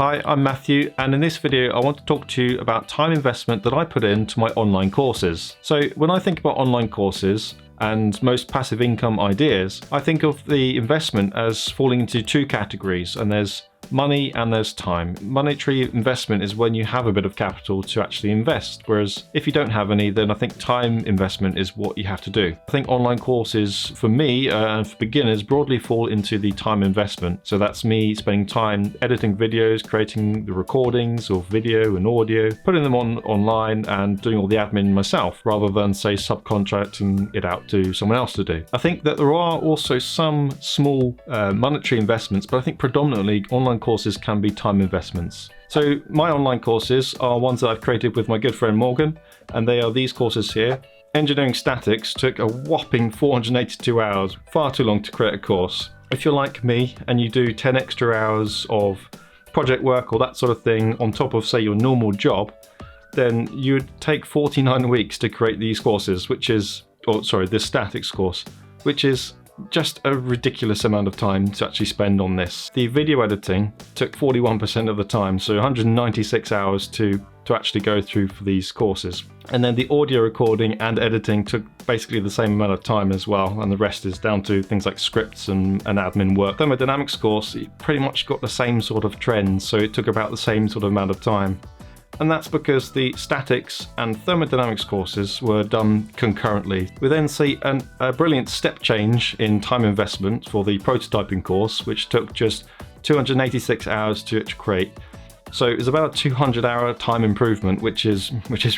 Hi, I'm Matthew, and in this video I want to talk to you about time investment that I put into my online courses. So when I think about online courses and most passive income ideas, I think of the investment as falling into two categories, and there's money and there's time. Monetary investment is when you have a bit of capital to actually invest, whereas if you don't have any, then I think time investment is what you have to do. I think online courses for me and for beginners broadly fall into the time investment. So that's me spending time editing videos, creating the recordings of video and audio, putting them online and doing all the admin myself rather than say subcontracting it out to someone else to do. I think that there are also some small monetary investments, but I think predominantly online courses can be time investments. So my online courses are ones that I've created with my good friend Morgan, and they are these courses here. Engineering Statics took a whopping 482 hours, far too long to create a course. If you're like me and you do 10 extra hours of project work or that sort of thing on top of say your normal job, then you'd take 49 weeks to create these courses, this statics course, which is just a ridiculous amount of time to actually spend on this. The video editing took 41% of the time, so 196 hours to actually go through for these courses. And then the audio recording and editing took basically the same amount of time as well, and the rest is down to things like scripts and admin work. Thermodynamics course, it pretty much got the same sort of trend, so it took about the same sort of amount of time. And that's because the statics and thermodynamics courses were done concurrently. We then see a brilliant step change in time investment for the prototyping course, which took just 286 hours to create. So it's about a 200-hour time improvement, which is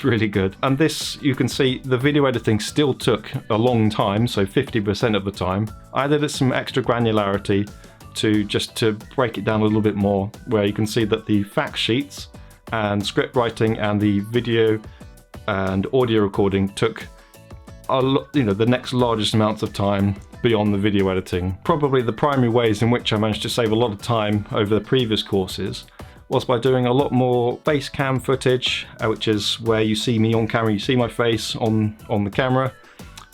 really good. And this, you can see the video editing still took a long time, so 50% of the time. I added some extra granularity to break it down a little bit more, where you can see that the fact sheets and script writing and the video and audio recording took the next largest amounts of time beyond the video editing. Probably the primary ways in which I managed to save a lot of time over the previous courses was by doing a lot more face cam footage, which is where you see me on camera, you see my face on the camera,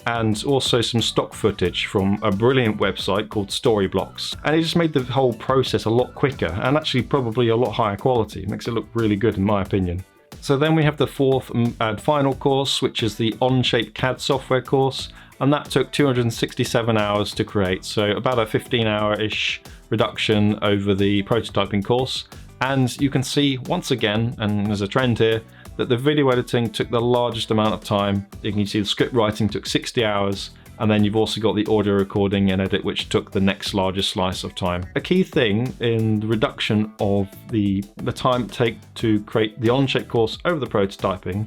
and also some stock footage from a brilliant website called Storyblocks. And it just made the whole process a lot quicker and actually probably a lot higher quality. It makes it look really good in my opinion. So then we have the fourth and final course, which is the Onshape CAD software course, and that took 267 hours to create, so about a 15-hour-ish reduction over the prototyping course. And you can see once again, and there's a trend here, that the video editing took the largest amount of time. You can see the script writing took 60 hours, and then you've also got the audio recording and edit, which took the next largest slice of time. A key thing in the reduction of the time it take to create the Onshape course over the prototyping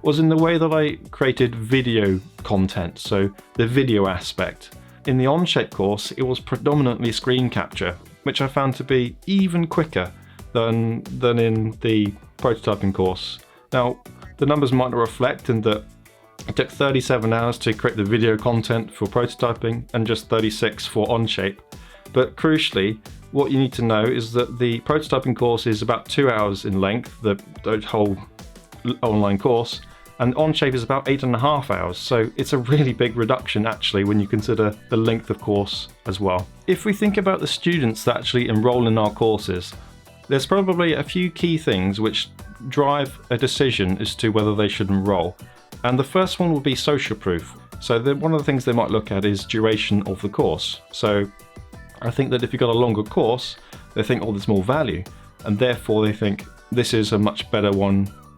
was in the way that I created video content, so the video aspect. In the Onshape course, it was predominantly screen capture, which I found to be even quicker than in the prototyping course. Now, the numbers might not reflect in that it took 37 hours to create the video content for prototyping and just 36 for Onshape. But crucially, what you need to know is that the prototyping course is about 2 hours in length, the whole online course, and Onshape is about 8.5 hours. So it's a really big reduction actually when you consider the length of course as well. If we think about the students that actually enroll in our courses, there's probably a few key things which drive a decision as to whether they should enroll. And the first one will be social proof. So one of the things they might look at is duration of the course. So I think that if you've got a longer course, they think, oh, there's more value. And therefore they think this is a much better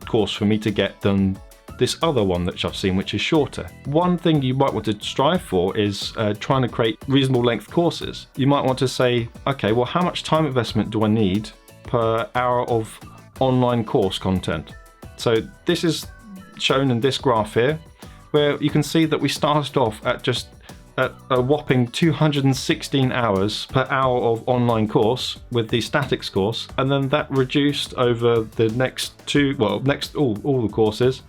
course for me to get than this other one that I've seen, which is shorter. One thing you might want to strive for is trying to create reasonable length courses. You might want to say, okay, well, how much time investment do I need per hour of online course content? So this is shown in this graph here, where you can see that we started off at a whopping 216 hours per hour of online course with the statics course, and then that reduced over the all the courses,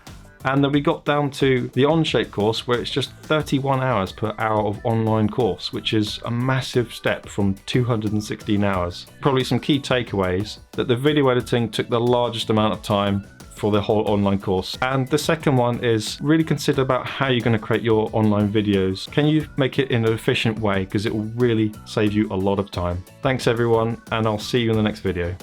and then we got down to the Onshape course where it's just 31 hours per hour of online course, which is a massive step from 216 hours. Probably some key takeaways: that the video editing took the largest amount of time for the whole online course. And the second one is really consider about how you're going to create your online videos. Can you make it in an efficient way? Because it will really save you a lot of time. Thanks everyone, and I'll see you in the next video.